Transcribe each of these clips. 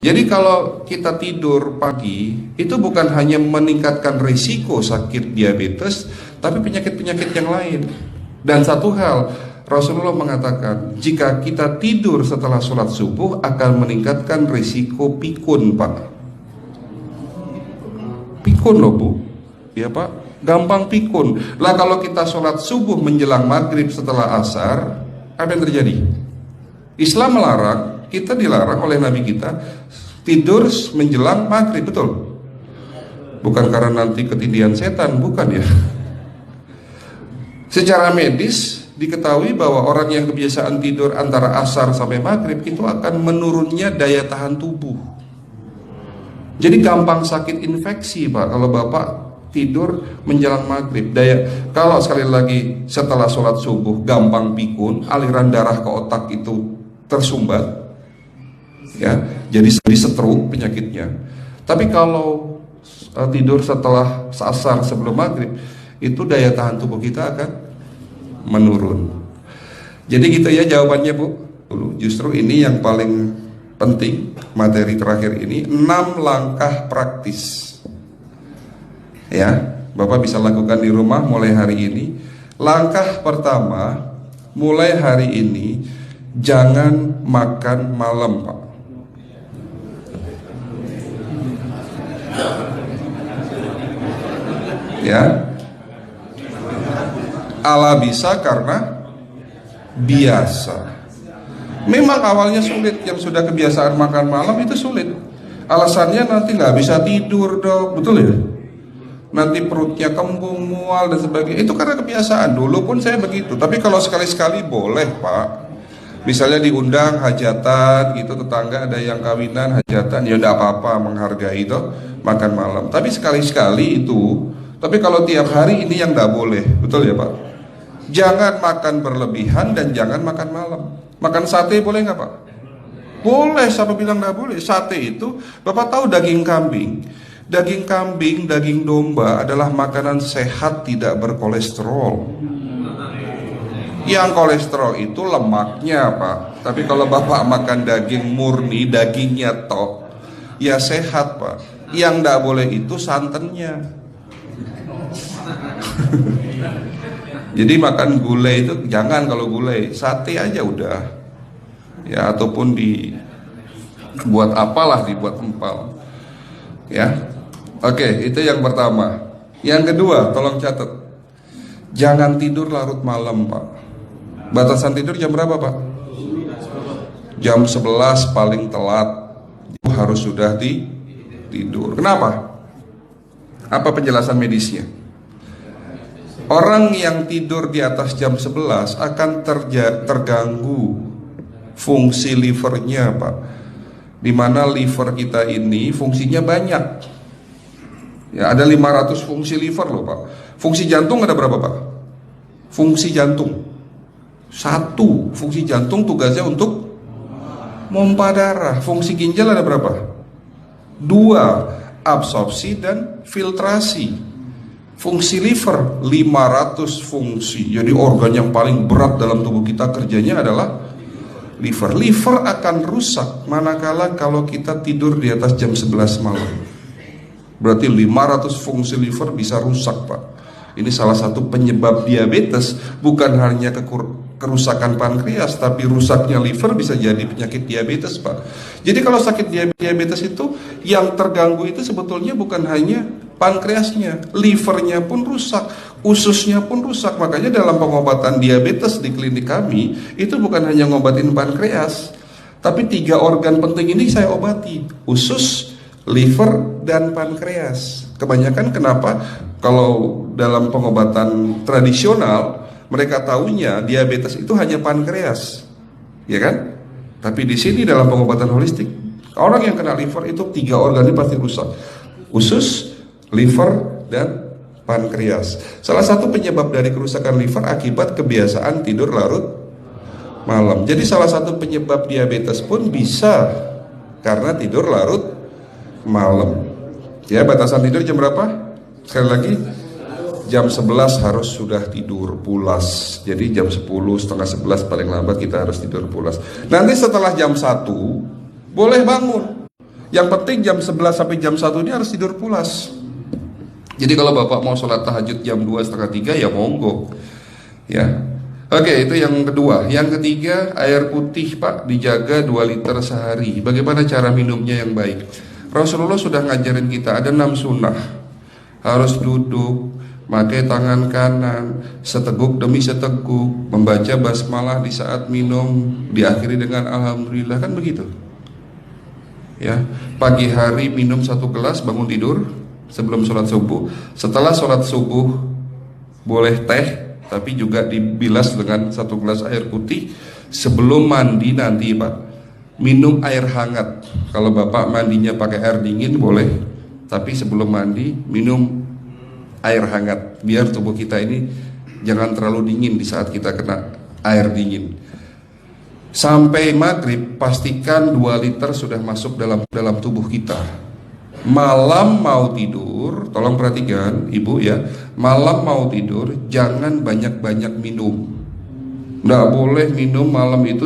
Jadi kalau kita tidur pagi, itu bukan hanya meningkatkan risiko sakit diabetes, tapi penyakit-penyakit yang lain. Dan satu hal, Rasulullah mengatakan, jika kita tidur setelah sholat subuh akan meningkatkan risiko pikun, Pak. Pikun loh, Bu. Ya, Pak. Gampang pikun. Lah kalau kita sholat subuh menjelang maghrib setelah asar, apa yang terjadi? Islam melarang, kita dilarang oleh Nabi kita tidur menjelang maghrib, betul? Bukan karena nanti ketindihan setan, bukan ya. Secara medis diketahui bahwa orang yang kebiasaan tidur antara asar sampai maghrib itu akan menurunnya daya tahan tubuh. Jadi gampang sakit infeksi, Pak, kalau Bapak tidur menjelang maghrib. Kalau sekali lagi setelah sholat subuh gampang pikun, aliran darah ke otak itu tersumbat, ya, jadi stroke penyakitnya. Tapi kalau tidur setelah asar sebelum maghrib, itu daya tahan tubuh kita akan menurun. Jadi gitu ya jawabannya, Bu. Justru ini yang paling penting, materi terakhir ini 6 langkah praktis. Ya, Bapak bisa lakukan di rumah mulai hari ini. Langkah pertama, mulai hari ini jangan makan malam, Pak. Ya, ala bisa karena biasa. Memang awalnya sulit, yang sudah kebiasaan makan malam itu sulit. Alasannya nanti nggak bisa tidur, Dok, betul ya? Nanti perutnya kembung, mual dan sebagainya. Itu karena kebiasaan. Dulu pun saya begitu. Tapi kalau sekali-sekali boleh, Pak. Misalnya diundang hajatan gitu, tetangga ada yang kawinan, hajatan, ya udah apa-apa, menghargai itu makan malam. Tapi sekali-sekali itu. Tapi kalau tiap hari ini yang nggak boleh, betul ya, Pak? Jangan makan berlebihan dan jangan makan malam. Makan sate boleh nggak, Pak? Boleh, siapa bilang nggak boleh? Sate itu, Bapak tahu daging kambing. Daging kambing, daging domba adalah makanan sehat, tidak berkolesterol. Yang kolesterol itu lemaknya, Pak. Tapi kalau Bapak makan daging murni, dagingnya tok, ya sehat, Pak. Yang nggak boleh itu santannya. Jadi makan gulai itu jangan, kalau gulai, sate aja udah. Ya, ataupun dibuat apalah, dibuat empal. Ya. Oke, itu yang pertama. Yang kedua, tolong catat. Jangan tidur larut malam, Pak. Batasan tidur jam berapa, Pak? Jam 11 paling telat. Harus sudah tidur. Kenapa? Apa penjelasan medisnya? Orang yang tidur di atas jam 11 akan terganggu fungsi livernya, Pak. Dimana liver kita ini fungsinya banyak. Ya, ada 500 fungsi liver loh, Pak. Fungsi jantung ada berapa, Pak? Fungsi jantung 1. Fungsi jantung tugasnya untuk mompa darah. Fungsi ginjal ada berapa? 2. Absorpsi dan filtrasi. Fungsi liver 500 fungsi. Jadi organ yang paling berat dalam tubuh kita kerjanya adalah liver. Liver akan rusak manakala kalau kita tidur di atas jam 11 malam. Berarti 500 fungsi liver bisa rusak, Pak. Ini salah satu penyebab diabetes. Bukan hanya kerusakan pankreas, tapi rusaknya liver bisa jadi penyakit diabetes, Pak. Jadi kalau sakit diabetes itu, yang terganggu itu sebetulnya bukan hanya pankreasnya, livernya pun rusak, ususnya pun rusak. Makanya dalam pengobatan diabetes di klinik kami, itu bukan hanya ngobatin pankreas, tapi 3 organ penting ini saya obati: usus, liver, dan pankreas. Kebanyakan kenapa? Kalau dalam pengobatan tradisional, mereka tahunya diabetes itu hanya pankreas, ya kan? Tapi di sini dalam pengobatan holistik, orang yang kena liver itu 3 organ ini pasti rusak: usus, liver, dan pankreas. Salah satu penyebab dari kerusakan liver akibat kebiasaan tidur larut malam. Jadi salah satu penyebab diabetes pun bisa karena tidur larut malam. Ya, batasan tidur jam berapa? Sekali lagi, jam 11 harus sudah tidur pulas. Jadi jam 10, setengah 11 paling lambat kita harus tidur pulas. Nanti setelah jam 1 boleh bangun. Yang penting jam 11 sampai jam 1 ini harus tidur pulas. Jadi kalau Bapak mau sholat tahajud jam 2 setengah 3 ya monggo. Ya. Oke, itu yang kedua. Yang ketiga, air putih Pak dijaga 2 liter sehari. Bagaimana cara minumnya yang baik? Rasulullah sudah ngajarin kita ada 6 sunnah. Harus duduk, pakai tangan kanan, seteguk demi seteguk, membaca basmalah di saat minum, diakhiri dengan alhamdulillah, kan begitu. Ya, pagi hari minum 1 gelas bangun tidur sebelum sholat subuh. Setelah sholat subuh boleh teh, tapi juga dibilas dengan 1 gelas air putih. Sebelum mandi nanti Pak, minum air hangat. Kalau Bapak mandinya pakai air dingin boleh, tapi sebelum mandi minum air hangat, biar tubuh kita ini jangan terlalu dingin di saat kita kena air dingin. Sampai maghrib pastikan 2 liter sudah masuk dalam tubuh kita. Malam mau tidur, tolong perhatikan Ibu ya, malam mau tidur jangan banyak-banyak minum. Nggak boleh minum malam itu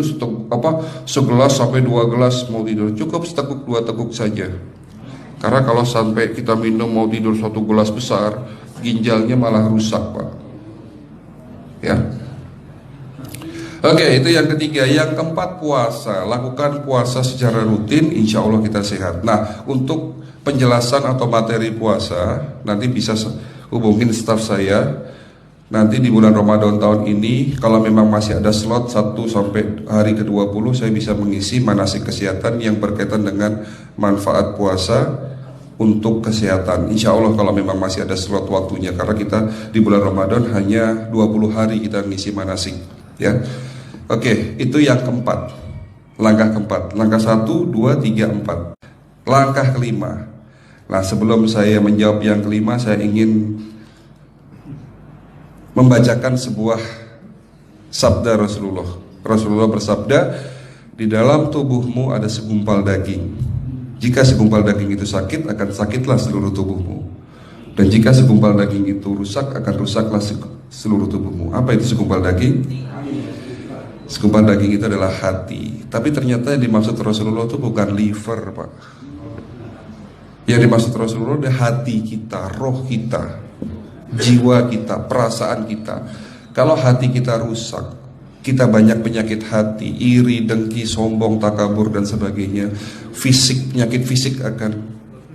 segelas sampai 2 gelas mau tidur, cukup seteguk 2 teguk saja. Karena kalau sampai kita minum mau tidur 1 gelas besar, ginjalnya malah rusak Pak. Ya. Oke, itu yang ketiga. Yang keempat, puasa. Lakukan puasa secara rutin, insya Allah kita sehat. Nah, untuk penjelasan atau materi puasa nanti bisa hubungin staf saya. Nanti di bulan Ramadan tahun ini, kalau memang masih ada slot 1 sampai hari ke-20, saya bisa mengisi manasik kesehatan yang berkaitan dengan manfaat puasa untuk kesehatan. Insya Allah kalau memang masih ada slot waktunya, karena kita di bulan Ramadan hanya 20 hari kita ngisi manasik. Ya, oke, itu yang keempat. Langkah keempat. Langkah 1, 2, 3, 4. Langkah kelima. Nah, sebelum saya menjawab yang kelima, saya ingin membacakan sebuah sabda Rasulullah. Rasulullah bersabda, di dalam tubuhmu ada segumpal daging. Jika segumpal daging itu sakit, akan sakitlah seluruh tubuhmu. Dan jika segumpal daging itu rusak, akan rusaklah seluruh tubuhmu. Apa itu segumpal daging? Segumpal daging itu adalah hati. Tapi ternyata yang dimaksud Rasulullah itu bukan liver Pak. Yang dimaksud Rasulullah adalah hati kita, roh kita, jiwa kita, perasaan kita. Kalau hati kita rusak, kita banyak penyakit hati, iri, dengki, sombong, takabur dan sebagainya. Penyakit fisik akan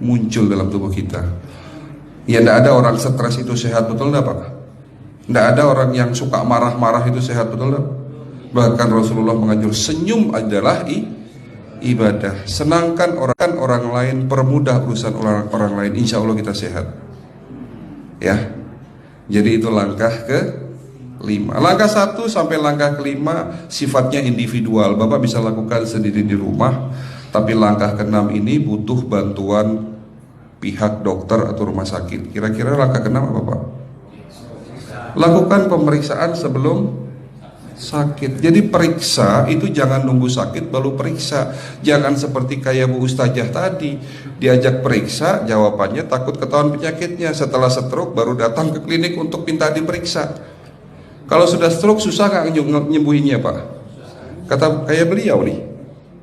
muncul dalam tubuh kita. Ya, tidak ada orang stres itu sehat, betul tidak Pak? Tidak ada orang yang suka marah-marah itu sehat, betul tidak? Bahkan Rasulullah mengajar senyum adalah ibadah. Senangkan orang lain, permudah urusan orang lain, insya Allah kita sehat. Ya, jadi itu langkah ke-5. Langkah 1 sampai langkah ke-5 sifatnya individual. Bapak bisa lakukan sendiri di rumah. Tapi langkah ke-6 ini butuh bantuan pihak dokter atau rumah sakit. Kira-kira langkah ke-6 apa Pak? Lakukan pemeriksaan sebelum sakit. Jadi periksa itu jangan nunggu sakit baru periksa. Jangan seperti kayak Bu Ustazah tadi, diajak periksa, jawabannya takut ketahuan penyakitnya. Setelah stroke baru datang ke klinik untuk minta diperiksa. Kalau sudah stroke susah nggak nyembuhinnya Pak? Kata kayak beliau nih,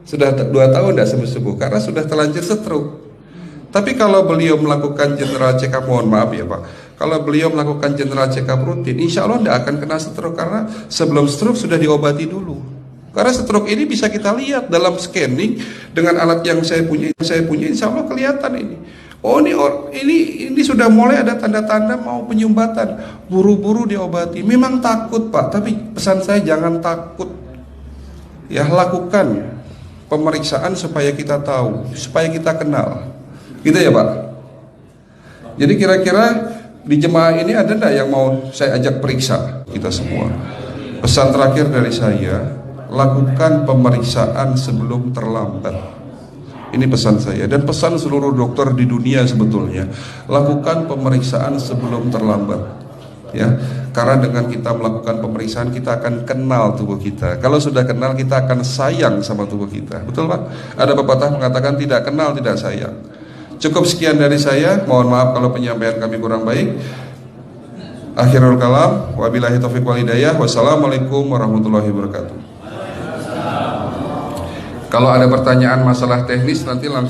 sudah 2 tahun tidak sembuh-sembuh karena sudah terlanjur stroke. Tapi kalau beliau melakukan general check up, mohon maaf ya Pak, kalau beliau melakukan general check up rutin, insya Allah tidak akan kena stroke, karena sebelum stroke sudah diobati dulu. Karena stroke ini bisa kita lihat dalam scanning dengan alat yang saya punya, insya Allah kelihatan ini. Oh, ini sudah mulai ada tanda-tanda mau penyumbatan, buru-buru diobati. Memang takut Pak, tapi pesan saya jangan takut. Ya, lakukan pemeriksaan supaya kita tahu, supaya kita kenal. Gitu ya Pak. Jadi kira-kira di jemaah ini ada enggak yang mau saya ajak periksa kita semua? Pesan terakhir dari saya, lakukan pemeriksaan sebelum terlambat. Ini pesan saya dan pesan seluruh dokter di dunia sebetulnya. Lakukan pemeriksaan sebelum terlambat. Ya, karena dengan kita melakukan pemeriksaan kita akan kenal tubuh kita. Kalau sudah kenal kita akan sayang sama tubuh kita. Betul Pak? Ada pepatah mengatakan tidak kenal tidak sayang. Cukup sekian dari saya. Mohon maaf kalau penyampaian kami kurang baik. Akhirul kalam, wabillahi taufiq wal hidayah. Wassalamualaikum warahmatullahi wabarakatuh. Kalau ada pertanyaan masalah teknis nanti langsung